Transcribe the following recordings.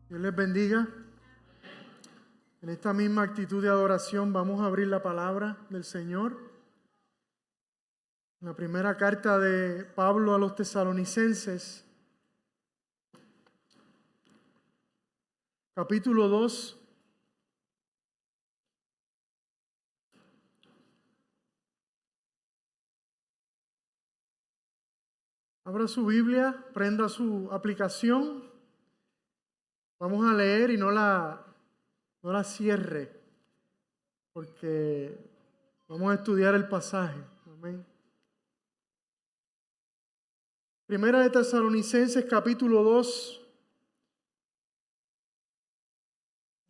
Dios les bendiga. En esta misma actitud de adoración vamos a abrir la palabra del Señor. La primera carta de Pablo a los Tesalonicenses, capítulo 2. Abra su Biblia, prenda su aplicación. Vamos a leer y no la cierre, porque vamos a estudiar el pasaje. Amén. Primera de Tesalonicenses, capítulo 2.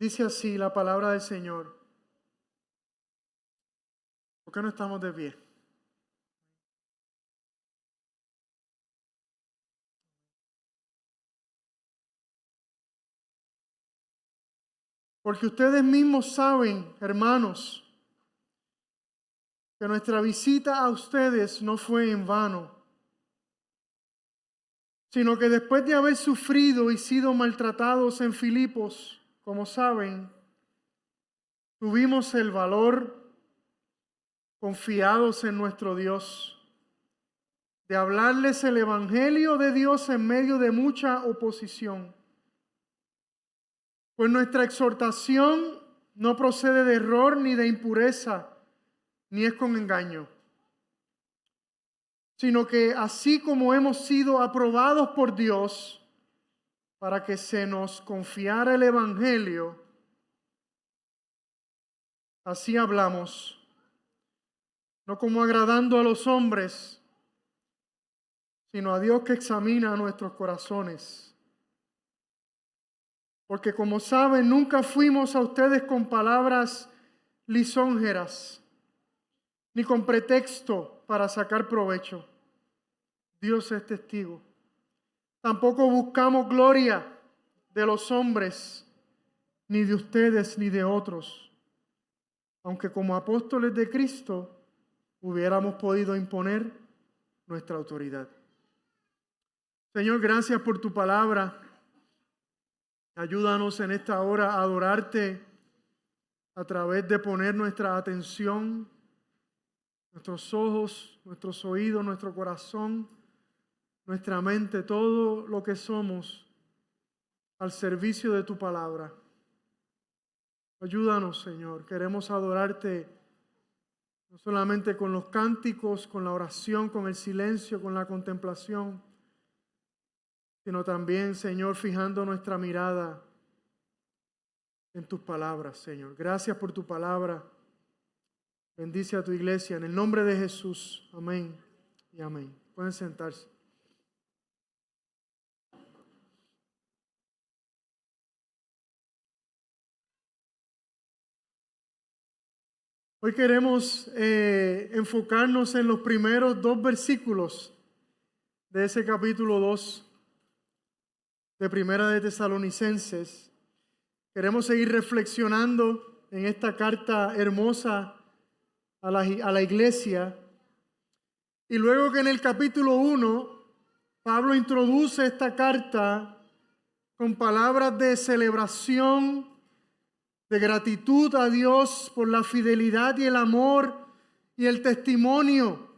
Dice así la palabra del Señor. ¿Por qué no estamos de pie? Porque ustedes mismos saben, hermanos, que nuestra visita a ustedes no fue en vano, sino que después de haber sufrido y sido maltratados en Filipos, como saben, tuvimos el valor, confiados en nuestro Dios, de hablarles el Evangelio de Dios en medio de mucha oposición. Pues nuestra exhortación no procede de error ni de impureza, ni es con engaño, sino que así como hemos sido aprobados por Dios para que se nos confiara el Evangelio, así hablamos, no como agradando a los hombres, sino a Dios que examina nuestros corazones. Porque como saben, nunca fuimos a ustedes con palabras lisonjeras, ni con pretexto para sacar provecho. Dios es testigo. Tampoco buscamos gloria de los hombres, ni de ustedes, ni de otros. Aunque como apóstoles de Cristo hubiéramos podido imponer nuestra autoridad. Señor, gracias por tu palabra. Ayúdanos en esta hora a adorarte a través de poner nuestra atención, nuestros ojos, nuestros oídos, nuestro corazón, nuestra mente, todo lo que somos al servicio de tu palabra. Ayúdanos, Señor. Queremos adorarte no solamente con los cánticos, con la oración, con el silencio, con la contemplación, sino también, Señor, fijando nuestra mirada en tus palabras, Señor. Gracias por tu palabra. Bendice a tu iglesia en el nombre de Jesús. Amén y amén. Pueden sentarse. Hoy queremos enfocarnos en los primeros 2 versículos de ese capítulo 2 de Primera de Tesalonicenses. Queremos seguir reflexionando en esta carta hermosa a la iglesia. Y luego que en el capítulo 1, Pablo introduce esta carta con palabras de celebración, de gratitud a Dios por la fidelidad y el amor y el testimonio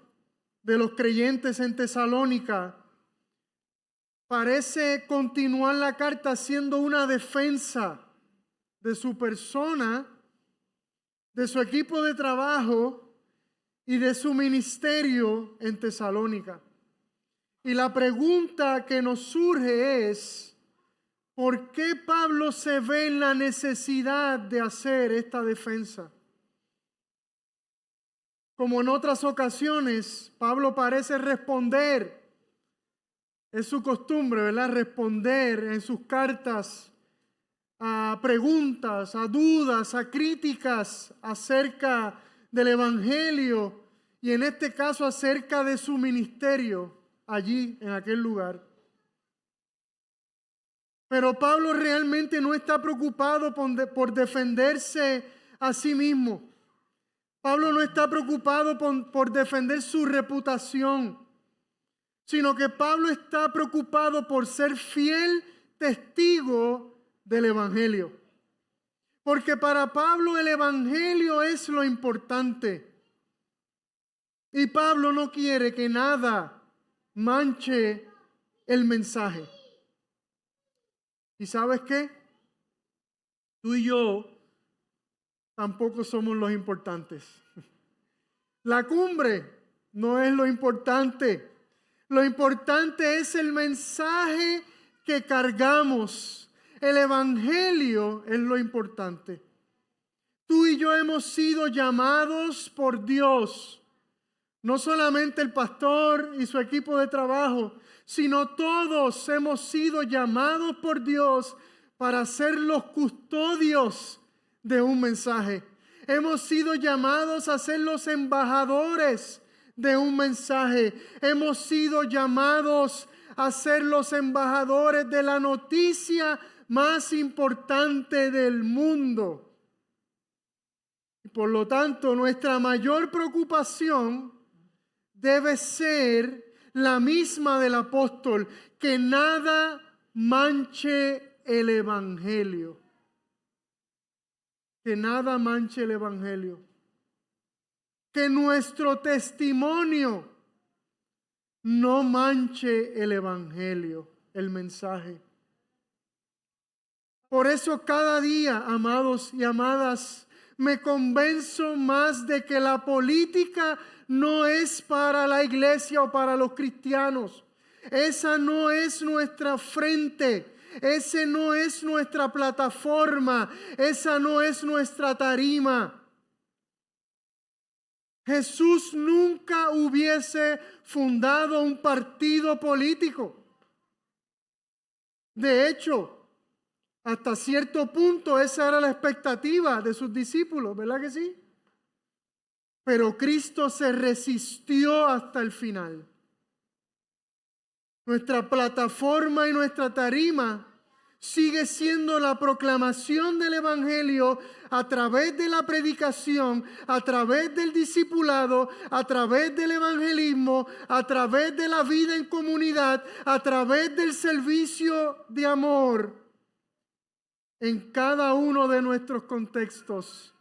de los creyentes en Tesalónica. Parece continuar la carta siendo una defensa de su persona, de su equipo de trabajo y de su ministerio en Tesalónica. Y la pregunta que nos surge es, ¿por qué Pablo se ve en la necesidad de hacer esta defensa? Como en otras ocasiones, Pablo parece responder. Es su costumbre, ¿verdad? Responder en sus cartas a preguntas, a dudas, a críticas acerca del Evangelio y en este caso acerca de su ministerio allí en aquel lugar. Pero Pablo realmente no está preocupado por defenderse a sí mismo. Pablo no está preocupado por defender su reputación, sino que Pablo está preocupado por ser fiel testigo del Evangelio. Porque para Pablo el Evangelio es lo importante. Y Pablo no quiere que nada manche el mensaje. ¿Y sabes qué? Tú y yo tampoco somos los importantes. La cumbre no es lo importante. Lo importante es el mensaje que cargamos. El Evangelio es lo importante. Tú y yo hemos sido llamados por Dios. No solamente el pastor y su equipo de trabajo, sino todos hemos sido llamados por Dios para ser los custodios de un mensaje. Hemos sido llamados a ser los embajadores de un mensaje. Hemos sido llamados a ser los embajadores de la noticia más importante del mundo. Y por lo tanto, nuestra mayor preocupación debe ser la misma del apóstol, que nada manche el Evangelio. Que nada manche el Evangelio. Que nuestro testimonio no manche el Evangelio, el mensaje. Por eso cada día, amados y amadas, me convenzo más de que la política no es para la iglesia o para los cristianos. Esa no es nuestra frente. Ese no es nuestra plataforma. Esa no es nuestra tarima. Jesús nunca hubiese fundado un partido político. De hecho, hasta cierto punto esa era la expectativa de sus discípulos, ¿verdad que sí? Pero Cristo se resistió hasta el final. Nuestra plataforma y nuestra tarima sigue siendo la proclamación del Evangelio a través de la predicación, a través del discipulado, a través del evangelismo, a través de la vida en comunidad, a través del servicio de amor en cada uno de nuestros contextos,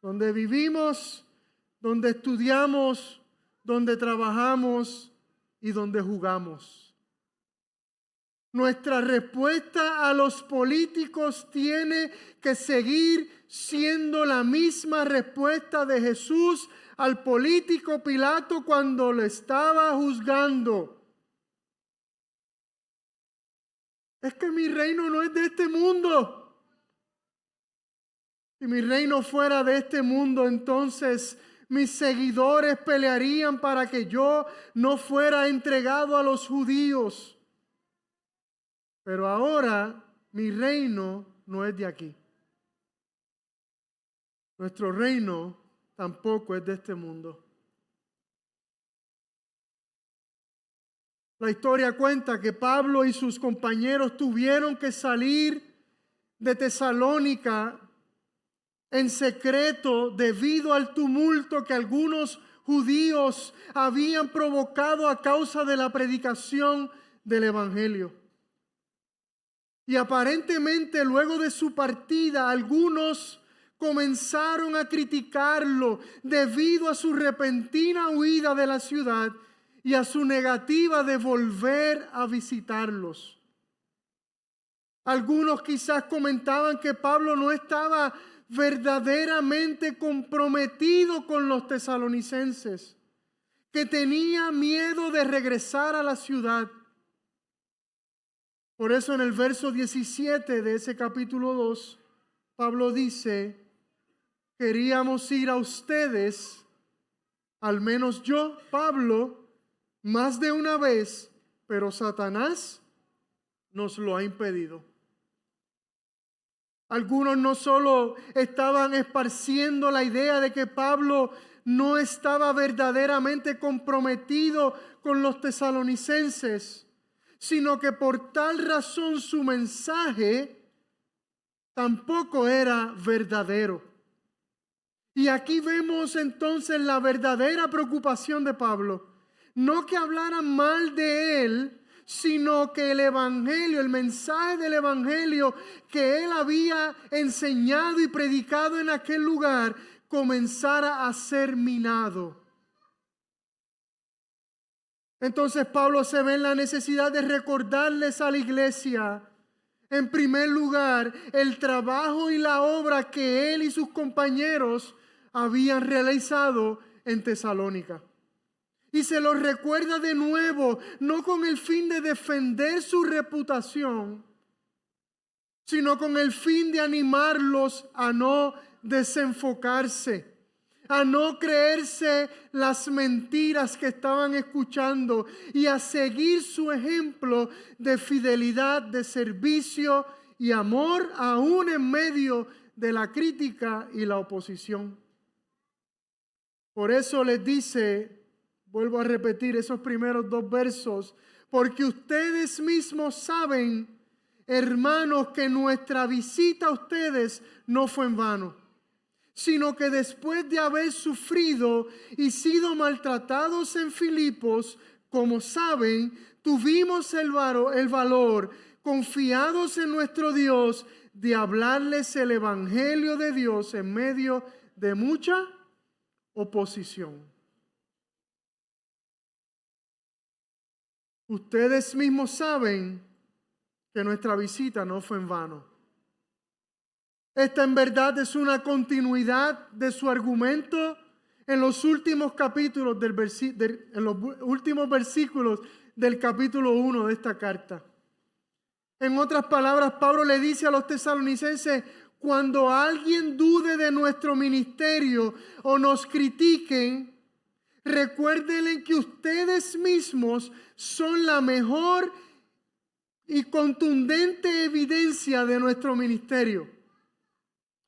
donde vivimos, donde estudiamos, donde trabajamos y donde jugamos. Nuestra respuesta a los políticos tiene que seguir siendo la misma respuesta de Jesús al político Pilato cuando lo estaba juzgando. Es que mi reino no es de este mundo. Si mi reino fuera de este mundo, entonces mis seguidores pelearían para que yo no fuera entregado a los judíos. Pero ahora mi reino no es de aquí. Nuestro reino tampoco es de este mundo. La historia cuenta que Pablo y sus compañeros tuvieron que salir de Tesalónica en secreto debido al tumulto que algunos judíos habían provocado a causa de la predicación del Evangelio. Y aparentemente luego de su partida, algunos comenzaron a criticarlo debido a su repentina huida de la ciudad y a su negativa de volver a visitarlos. Algunos quizás comentaban que Pablo no estaba verdaderamente comprometido con los tesalonicenses, que tenía miedo de regresar a la ciudad. Por eso en el verso 17 de ese capítulo 2, Pablo dice: queríamos ir a ustedes, al menos yo, Pablo, más de una vez, pero Satanás nos lo ha impedido. Algunos no solo estaban esparciendo la idea de que Pablo no estaba verdaderamente comprometido con los tesalonicenses, sino que por tal razón su mensaje tampoco era verdadero. Y aquí vemos entonces la verdadera preocupación de Pablo. No que hablaran mal de él, sino que el Evangelio, el mensaje del Evangelio que él había enseñado y predicado en aquel lugar, comenzara a ser minado. Entonces Pablo se ve en la necesidad de recordarles a la iglesia, en primer lugar, el trabajo y la obra que él y sus compañeros habían realizado en Tesalónica. Y se los recuerda de nuevo, no con el fin de defender su reputación, sino con el fin de animarlos a no desenfocarse, a no creerse las mentiras que estaban escuchando y a seguir su ejemplo de fidelidad, de servicio y amor, aún en medio de la crítica y la oposición. Por eso les dice, vuelvo a repetir esos primeros 2 versos, porque ustedes mismos saben, hermanos, que nuestra visita a ustedes no fue en vano, sino que después de haber sufrido y sido maltratados en Filipos, como saben, tuvimos el valor, confiados en nuestro Dios, de hablarles el Evangelio de Dios en medio de mucha oposición. Ustedes mismos saben que nuestra visita no fue en vano. Esta en verdad es una continuidad de su argumento en los últimos capítulos en los últimos versículos del capítulo 1 de esta carta. En otras palabras, Pablo le dice a los tesalonicenses: cuando alguien dude de nuestro ministerio o nos critiquen, recuérdenle que ustedes mismos son la mejor y contundente evidencia de nuestro ministerio.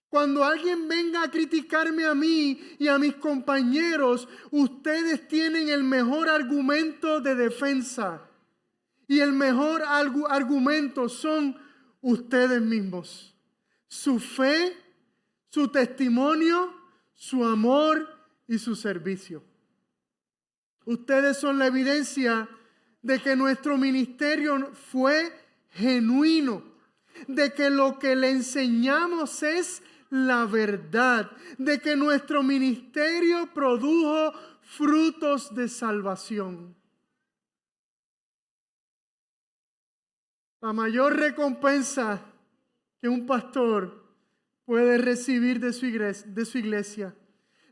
Cuando alguien venga a criticarme a mí y a mis compañeros, ustedes tienen el mejor argumento de defensa. Y el mejor argumento son ustedes mismos. Su fe, su testimonio, su amor y su servicio. Ustedes son la evidencia de que nuestro ministerio fue genuino, de que lo que le enseñamos es la verdad, de que nuestro ministerio produjo frutos de salvación. La mayor recompensa que un pastor puede recibir de su iglesia,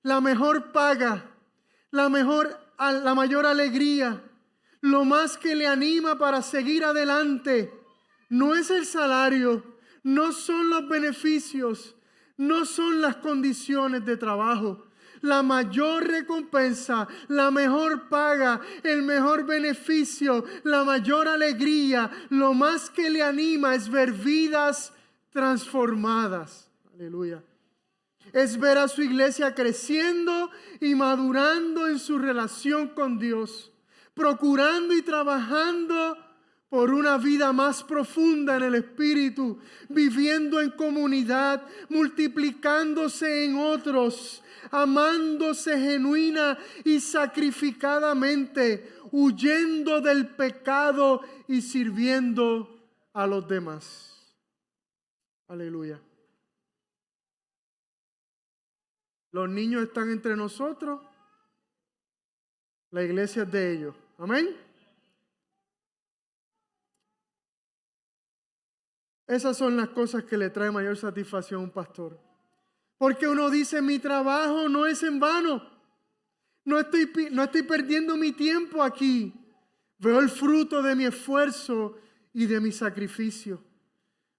la mejor paga, la mayor alegría, lo más que le anima para seguir adelante, no es el salario, no son los beneficios, no son las condiciones de trabajo. La mayor recompensa, la mejor paga, el mejor beneficio, la mayor alegría, lo más que le anima es ver vidas transformadas. Aleluya. Es ver a su iglesia creciendo y madurando en su relación con Dios, procurando y trabajando por una vida más profunda en el Espíritu, viviendo en comunidad, multiplicándose en otros, amándose genuina y sacrificadamente, huyendo del pecado y sirviendo a los demás. Aleluya. Los niños están entre nosotros, la iglesia es de ellos. Amén. Esas son las cosas que le trae mayor satisfacción a un pastor. Porque uno dice, mi trabajo no es en vano. No estoy perdiendo mi tiempo aquí. Veo el fruto de mi esfuerzo y de mi sacrificio.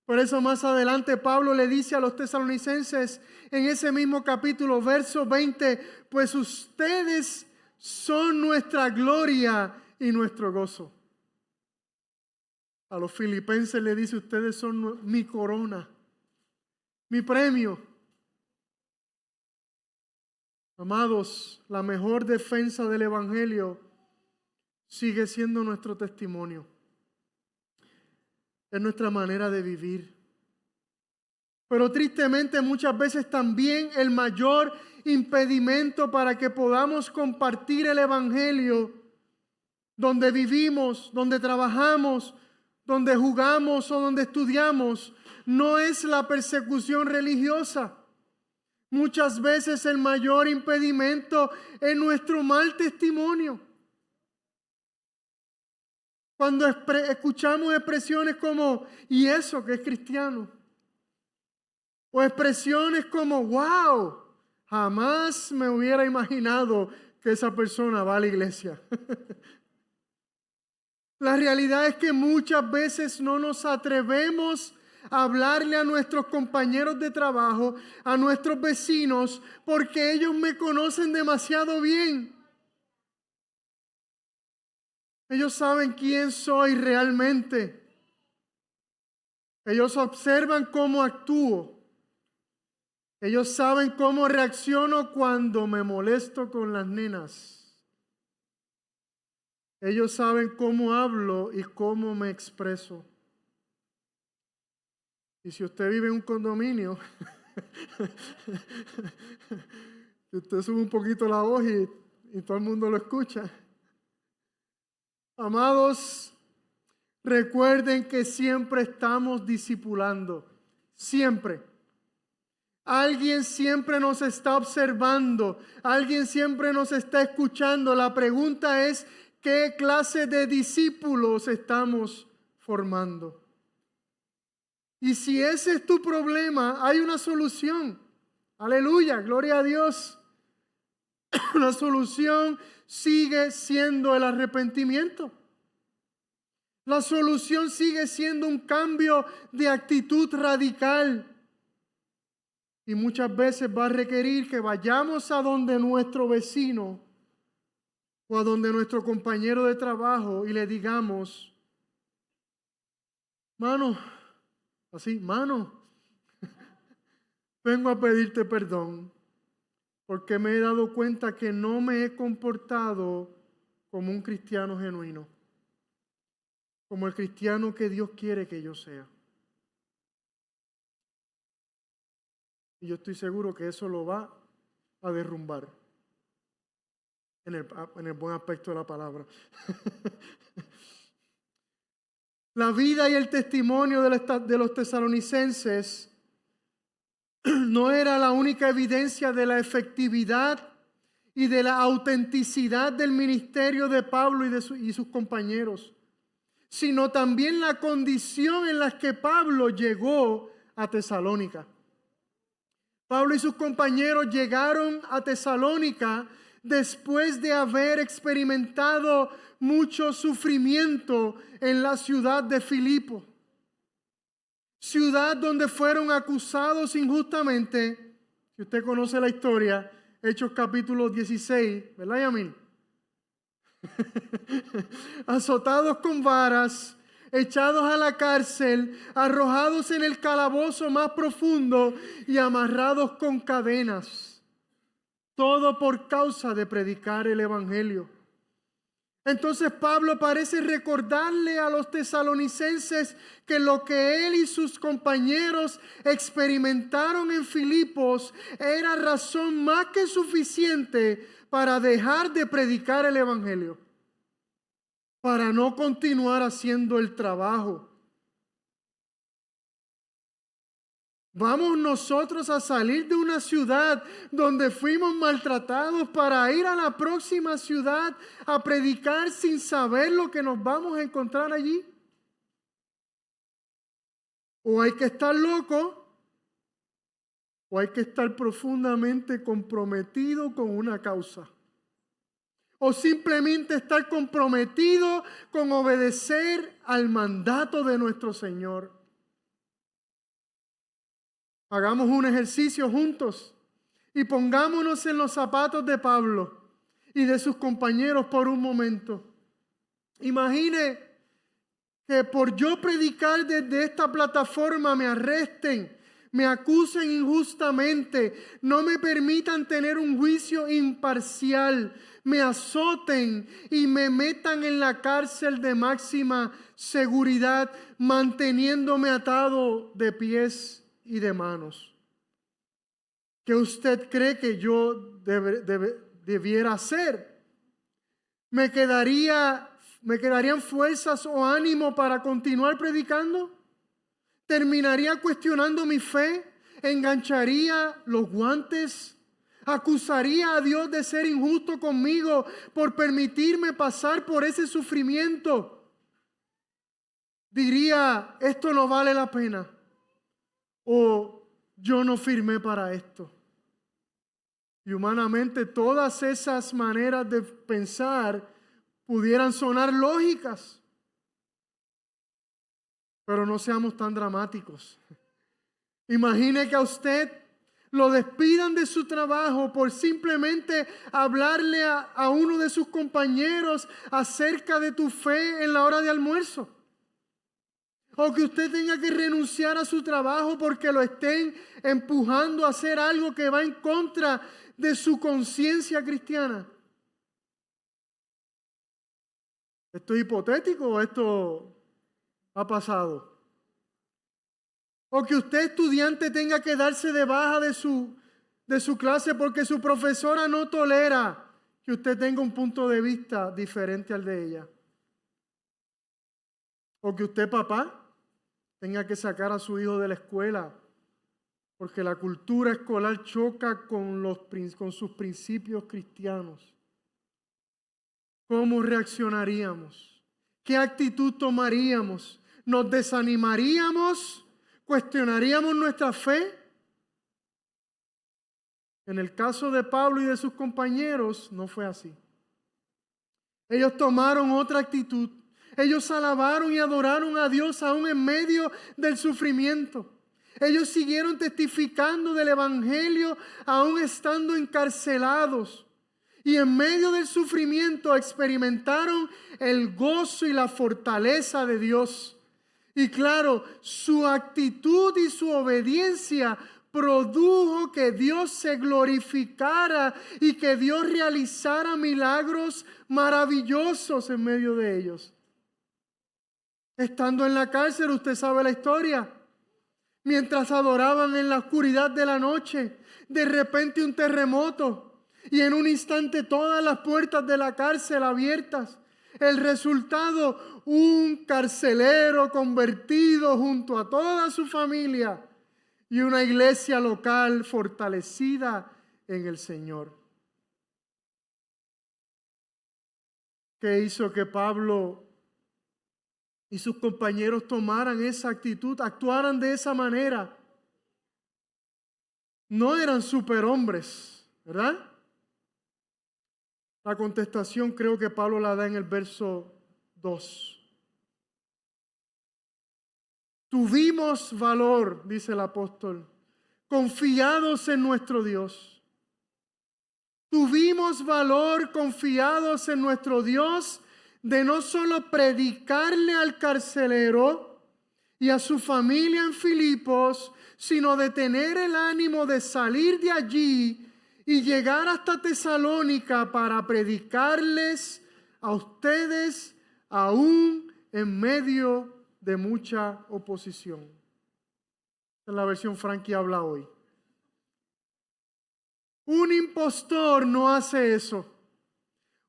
Por eso más adelante Pablo le dice a los tesalonicenses en ese mismo capítulo, verso 20, pues ustedes son nuestra gloria y nuestro gozo. A los filipenses le dice, ustedes son mi corona, mi premio. Amados, la mejor defensa del Evangelio sigue siendo nuestro testimonio. Es nuestra manera de vivir. Pero tristemente muchas veces también el mayor impedimento para que podamos compartir el Evangelio donde vivimos, donde trabajamos, donde jugamos o donde estudiamos, no es la persecución religiosa. Muchas veces el mayor impedimento es nuestro mal testimonio. Cuando escuchamos expresiones como, ¿y eso que es cristiano? O expresiones como, wow, jamás me hubiera imaginado que esa persona va a la iglesia. La realidad es que muchas veces no nos atrevemos a hablarle a nuestros compañeros de trabajo, a nuestros vecinos, porque ellos me conocen demasiado bien. Ellos saben quién soy realmente. Ellos observan cómo actúo. Ellos saben cómo reacciono cuando me molesto con las nenas. Ellos saben cómo hablo y cómo me expreso. Y si usted vive en un condominio, usted sube un poquito la voz y todo el mundo lo escucha. Amados, recuerden que siempre estamos discipulando. Siempre. Alguien siempre nos está observando. Alguien siempre nos está escuchando. La pregunta es, ¿qué clase de discípulos estamos formando? Y si ese es tu problema, hay una solución. Aleluya, gloria a Dios. La solución sigue siendo el arrepentimiento. La solución sigue siendo un cambio de actitud radical. Y muchas veces va a requerir que vayamos a donde nuestro vecino o a donde nuestro compañero de trabajo y le digamos, mano, vengo a pedirte perdón porque me he dado cuenta que no me he comportado como un cristiano genuino, como el cristiano que Dios quiere que yo sea. Y yo estoy seguro que eso lo va a derrumbar en el buen aspecto de la palabra. La vida y el testimonio de los tesalonicenses no era la única evidencia de la efectividad y de la autenticidad del ministerio de Pablo y sus compañeros, sino también la condición en la que Pablo llegó a Tesalónica. Pablo y sus compañeros llegaron a Tesalónica después de haber experimentado mucho sufrimiento en la ciudad de Filipo, ciudad donde fueron acusados injustamente. Si usted conoce la historia, Hechos capítulo 16, ¿verdad, Yamil? Azotados con varas, echados a la cárcel, arrojados en el calabozo más profundo y amarrados con cadenas. Todo por causa de predicar el evangelio. Entonces Pablo parece recordarle a los tesalonicenses que lo que él y sus compañeros experimentaron en Filipos era razón más que suficiente para dejar de predicar el evangelio, para no continuar haciendo el trabajo. ¿Vamos nosotros a salir de una ciudad donde fuimos maltratados para ir a la próxima ciudad a predicar sin saber lo que nos vamos a encontrar allí? O hay que estar loco, o hay que estar profundamente comprometido con una causa. O simplemente estar comprometido con obedecer al mandato de nuestro Señor. Hagamos un ejercicio juntos y pongámonos en los zapatos de Pablo y de sus compañeros por un momento. Imagine que por yo predicar desde esta plataforma me arresten, me acusen injustamente, no me permitan tener un juicio imparcial, me azoten y me metan en la cárcel de máxima seguridad, manteniéndome atado de pies y de manos. ¿Qué usted cree que yo debiera hacer? ¿Me quedaría ¿Me quedarían fuerzas o ánimo para continuar predicando? ¿Terminaría cuestionando mi fe? ¿Engancharía los guantes? ¿Acusaría a Dios de ser injusto conmigo por permitirme pasar por ese sufrimiento? Diría, esto no vale la pena. O yo no firmé para esto. Y humanamente todas esas maneras de pensar pudieran sonar lógicas. Pero no seamos tan dramáticos. Imagine que a usted lo despidan de su trabajo por simplemente hablarle a uno de sus compañeros acerca de tu fe en la hora de almuerzo. O que usted tenga que renunciar a su trabajo porque lo estén empujando a hacer algo que va en contra de su conciencia cristiana. ¿Esto es hipotético o esto ha pasado? O que usted, estudiante, tenga que darse de baja de su clase porque su profesora no tolera que usted tenga un punto de vista diferente al de ella. O que usted, papá, tenga que sacar a su hijo de la escuela porque la cultura escolar choca con sus principios cristianos. ¿Cómo reaccionaríamos? ¿Qué actitud tomaríamos? ¿Nos desanimaríamos? ¿Cuestionaríamos nuestra fe? En el caso de Pablo y de sus compañeros, no fue así. Ellos tomaron otra actitud. Ellos alabaron y adoraron a Dios aún en medio del sufrimiento. Ellos siguieron testificando del Evangelio aún estando encarcelados. Y en medio del sufrimiento experimentaron el gozo y la fortaleza de Dios. Y claro, su actitud y su obediencia produjo que Dios se glorificara y que Dios realizara milagros maravillosos en medio de ellos. Estando en la cárcel, usted sabe la historia. Mientras adoraban en la oscuridad de la noche, de repente un terremoto y en un instante todas las puertas de la cárcel abiertas. El resultado, un carcelero convertido junto a toda su familia y una iglesia local fortalecida en el Señor. ¿Qué hizo que Pablo y sus compañeros tomaran esa actitud, actuaran de esa manera? No eran superhombres, ¿verdad? La contestación creo que Pablo la da en el verso 2. Tuvimos valor, dice el apóstol, confiados en nuestro Dios. Tuvimos valor confiados en nuestro Dios de no solo predicarle al carcelero y a su familia en Filipos, sino de tener el ánimo de salir de allí y llegar hasta Tesalónica para predicarles a ustedes aún en medio de mucha oposición. Esta es la versión Frankie habla hoy. Un impostor no hace eso.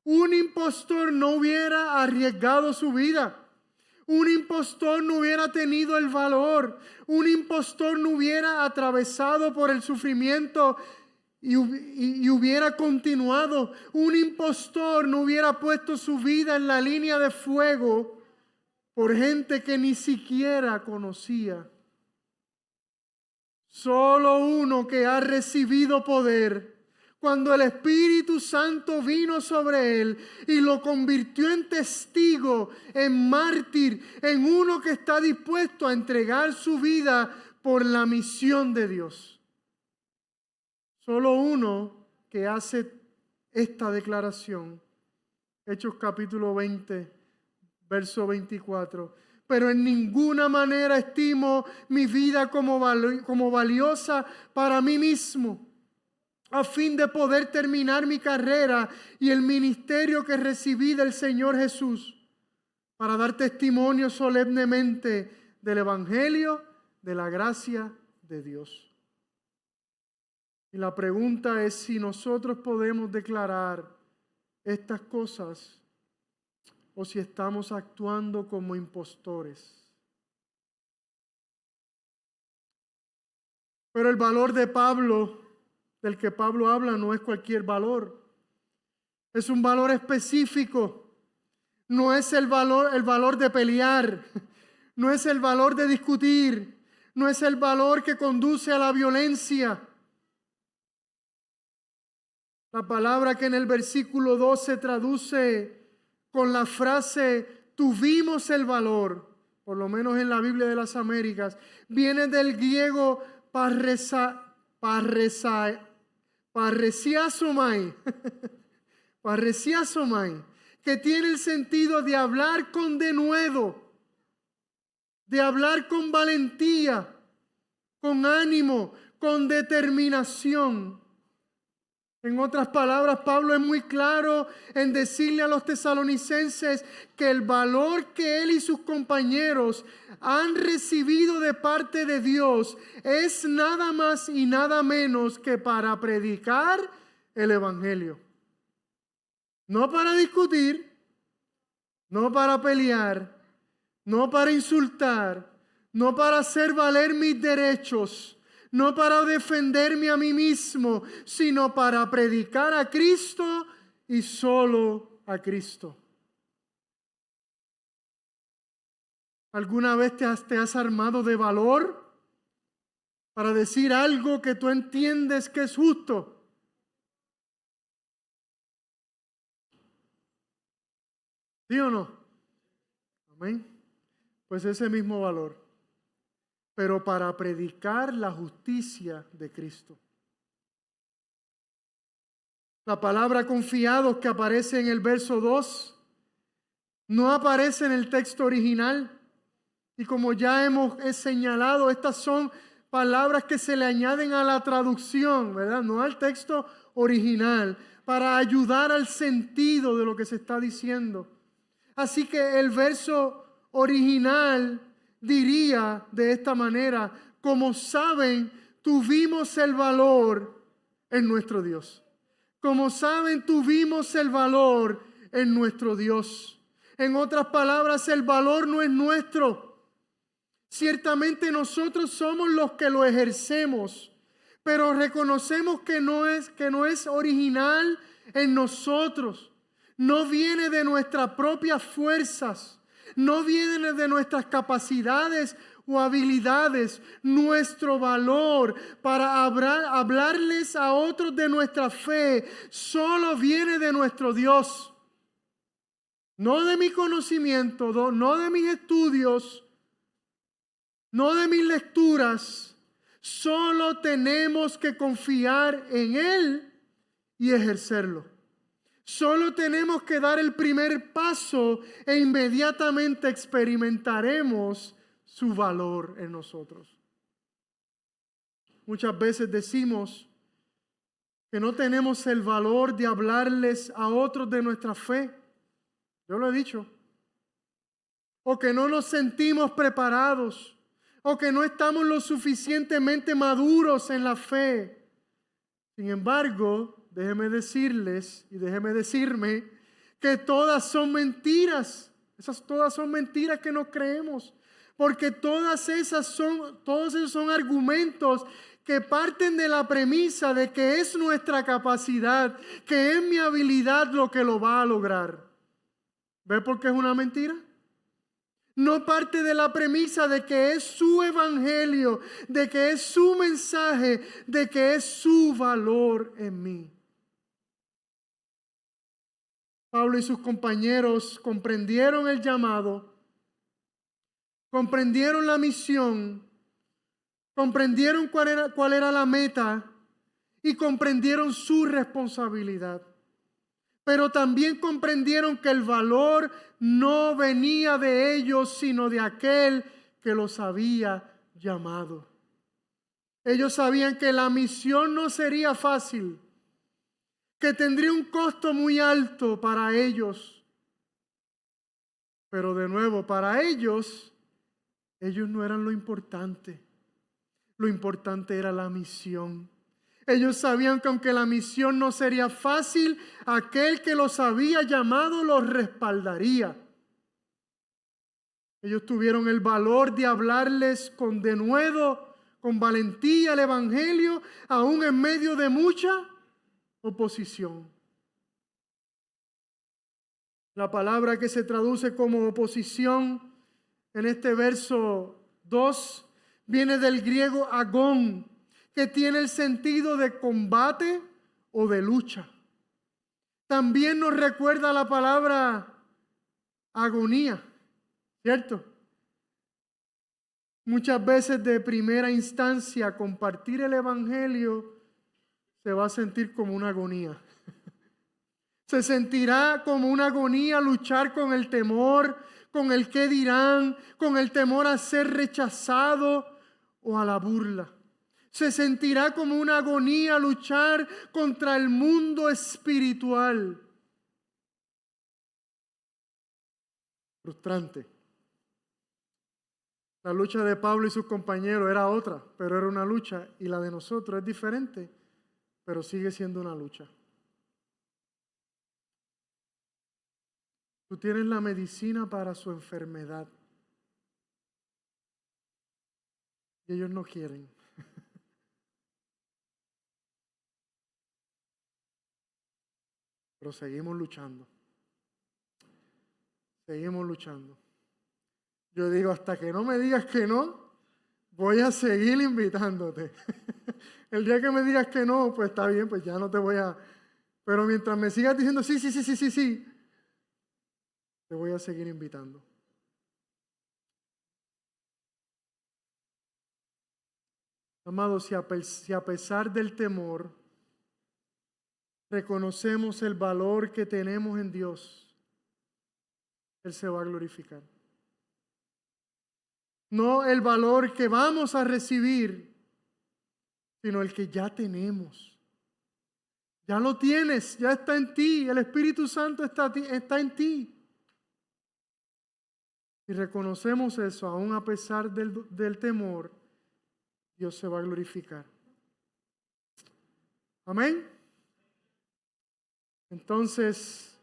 Un impostor no hubiera arriesgado su vida. Un impostor no hubiera tenido el valor. Un impostor no hubiera atravesado por el sufrimiento y hubiera continuado. Un impostor no hubiera puesto su vida en la línea de fuego por gente que ni siquiera conocía. Solo uno que ha recibido poder, cuando el Espíritu Santo vino sobre él y lo convirtió en testigo, en mártir, en uno que está dispuesto a entregar su vida por la misión de Dios. Solo uno que hace esta declaración. Hechos capítulo 20, verso 24. Pero en ninguna manera estimo mi vida como valiosa para mí mismo, a fin de poder terminar mi carrera y el ministerio que recibí del Señor Jesús, para dar testimonio solemnemente del Evangelio, de la gracia de Dios. Y la pregunta es si nosotros podemos declarar estas cosas o si estamos actuando como impostores. Pero el valor de Pablo, del que Pablo habla, no es cualquier valor. Es un valor específico. No es el valor de pelear. No es el valor de discutir. No es el valor que conduce a la violencia. La palabra que en el versículo 2 se traduce con la frase tuvimos el valor, por lo menos en la Biblia de las Américas, viene del griego parresiasomai, parresiasomai, que tiene el sentido de hablar con denuedo, de hablar con valentía, con ánimo, con determinación. En otras palabras, Pablo es muy claro en decirle a los tesalonicenses que el valor que él y sus compañeros han recibido de parte de Dios es nada más y nada menos que para predicar el Evangelio. No para discutir, no para pelear, no para insultar, no para hacer valer mis derechos, no para defenderme a mí mismo, sino para predicar a Cristo y solo a Cristo. ¿Alguna vez te has armado de valor para decir algo que tú entiendes que es justo? ¿Sí o no? Amén. Pues ese mismo valor, pero para predicar la justicia de Cristo. La palabra confiados que aparece en el verso 2 no aparece en el texto original. Y como ya hemos señalado, estas son palabras que se le añaden a la traducción, ¿verdad? No al texto original, para ayudar al sentido de lo que se está diciendo. Así que el verso original diría de esta manera: como saben, tuvimos el valor en nuestro Dios. Como saben, tuvimos el valor en nuestro Dios. En otras palabras, el valor no es nuestro. Ciertamente nosotros somos los que lo ejercemos, pero reconocemos que no es original en nosotros. No viene de nuestras propias fuerzas. No viene de nuestras capacidades o habilidades. Nuestro valor para hablarles a otros de nuestra fe solo viene de nuestro Dios. No de mi conocimiento, no de mis estudios, no de mis lecturas. Solo tenemos que confiar en Él y ejercerlo. Solo tenemos que dar el primer paso e inmediatamente experimentaremos su valor en nosotros. Muchas veces decimos que no tenemos el valor de hablarles a otros de nuestra fe. Yo lo he dicho. O que no nos sentimos preparados. O que no estamos lo suficientemente maduros en la fe. Sin embargo, déjeme decirles y déjeme decirme que todas son mentiras. Todas son mentiras que no creemos. Porque todos esos son argumentos que parten de la premisa de que es nuestra capacidad, que es mi habilidad lo que lo va a lograr. ¿Ve por qué es una mentira? No parte de la premisa de que es su evangelio, de que es su mensaje, de que es su valor en mí. Pablo y sus compañeros comprendieron el llamado, comprendieron la misión, comprendieron cuál era la meta y comprendieron su responsabilidad. Pero también comprendieron que el valor no venía de ellos, sino de aquel que los había llamado. Ellos sabían que la misión no sería fácil, que tendría un costo muy alto para ellos. Pero de nuevo, para ellos no eran lo importante. Lo importante era la misión. Ellos sabían que aunque la misión no sería fácil, aquel que los había llamado los respaldaría. Ellos tuvieron el valor de hablarles con denuedo, con valentía el Evangelio, aún en medio de mucha oposición. La palabra que se traduce como oposición en este verso 2 viene del griego agón, que tiene el sentido de combate o de lucha. También nos recuerda la palabra agonía, ¿cierto? Muchas veces de primera instancia compartir el Evangelio se va a sentir como una agonía. Se sentirá como una agonía luchar con el temor, con el qué dirán, con el temor a ser rechazado o a la burla. Se sentirá como una agonía luchar contra el mundo espiritual. Frustrante. La lucha de Pablo y sus compañeros era otra, pero era una lucha, y la de nosotros es diferente, pero sigue siendo una lucha. Tú tienes la medicina para su enfermedad. Y ellos no quieren. Pero seguimos luchando. Seguimos luchando. Yo digo, hasta que no me digas que no, voy a seguir invitándote. El día que me digas que no, pues está bien, pues ya no te voy a... Pero mientras me sigas diciendo sí, te voy a seguir invitando. Amados, si a pesar del temor reconocemos el valor que tenemos en Dios, Él se va a glorificar. No el valor que vamos a recibir, sino el que ya tenemos. Ya lo tienes, ya está en ti. El Espíritu Santo está en ti. Si reconocemos eso, aún a pesar del temor, Dios se va a glorificar. Amén. Entonces,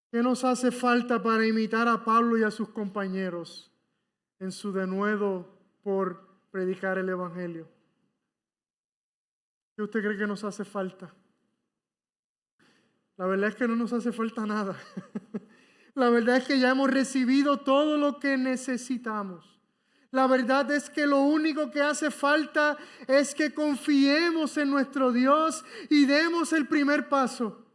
¿qué nos hace falta para imitar a Pablo y a sus compañeros en su denuedo por predicar el Evangelio? ¿Qué usted cree que nos hace falta? La verdad es que no nos hace falta nada. La verdad es que ya hemos recibido todo lo que necesitamos. La verdad es que lo único que hace falta es que confiemos en nuestro Dios y demos el primer paso.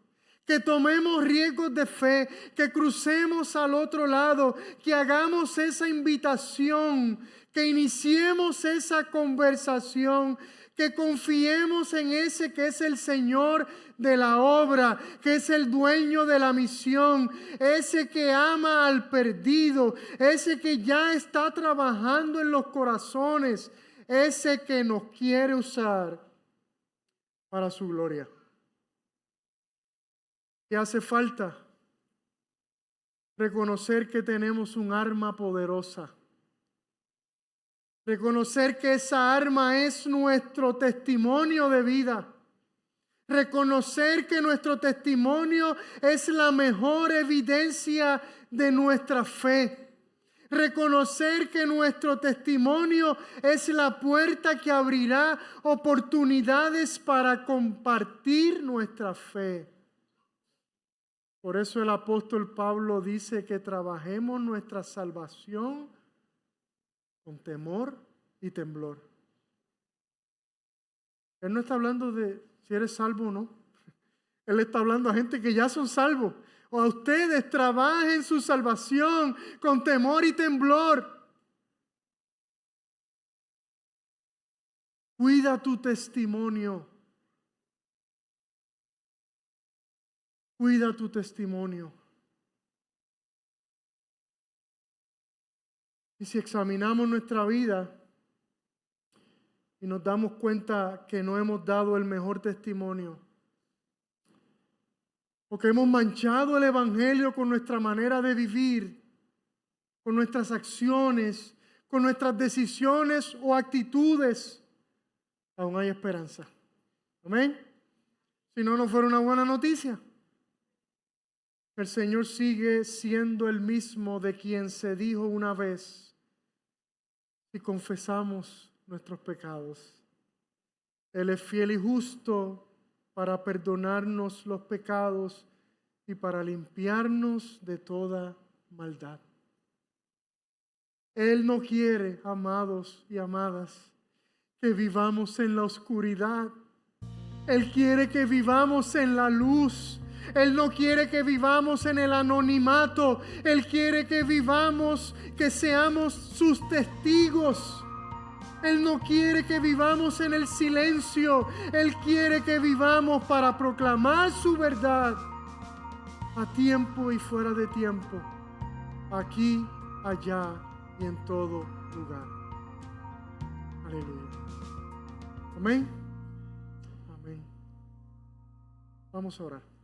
Que tomemos riesgos de fe, que crucemos al otro lado, que hagamos esa invitación, que iniciemos esa conversación, que confiemos en ese que es el Señor de la obra, que es el dueño de la misión, ese que ama al perdido, ese que ya está trabajando en los corazones, ese que nos quiere usar para su gloria. ¿Qué hace falta? Reconocer que tenemos un arma poderosa. Reconocer que esa arma es nuestro testimonio de vida. Reconocer que nuestro testimonio es la mejor evidencia de nuestra fe. Reconocer que nuestro testimonio es la puerta que abrirá oportunidades para compartir nuestra fe. Por eso el apóstol Pablo dice que trabajemos nuestra salvación con temor y temblor. Él no está hablando de si eres salvo o no. Él está hablando a gente que ya son salvos. O a ustedes, trabajen su salvación con temor y temblor. Cuida tu testimonio. Cuida tu testimonio. Y si examinamos nuestra vida y nos damos cuenta que no hemos dado el mejor testimonio, o que hemos manchado el Evangelio con nuestra manera de vivir, con nuestras acciones, con nuestras decisiones o actitudes, aún hay esperanza. Amén. Si no, no fuera una buena noticia. El Señor sigue siendo el mismo de quien se dijo una vez: si confesamos nuestros pecados, Él es fiel y justo para perdonarnos los pecados y para limpiarnos de toda maldad. Él no quiere, amados y amadas, que vivamos en la oscuridad. Él quiere que vivamos en la luz. Él no quiere que vivamos en el anonimato. Él quiere que vivamos, que seamos sus testigos. Él no quiere que vivamos en el silencio. Él quiere que vivamos para proclamar su verdad a tiempo y fuera de tiempo, aquí, allá y en todo lugar. Aleluya. Amén. Amén. Vamos a orar.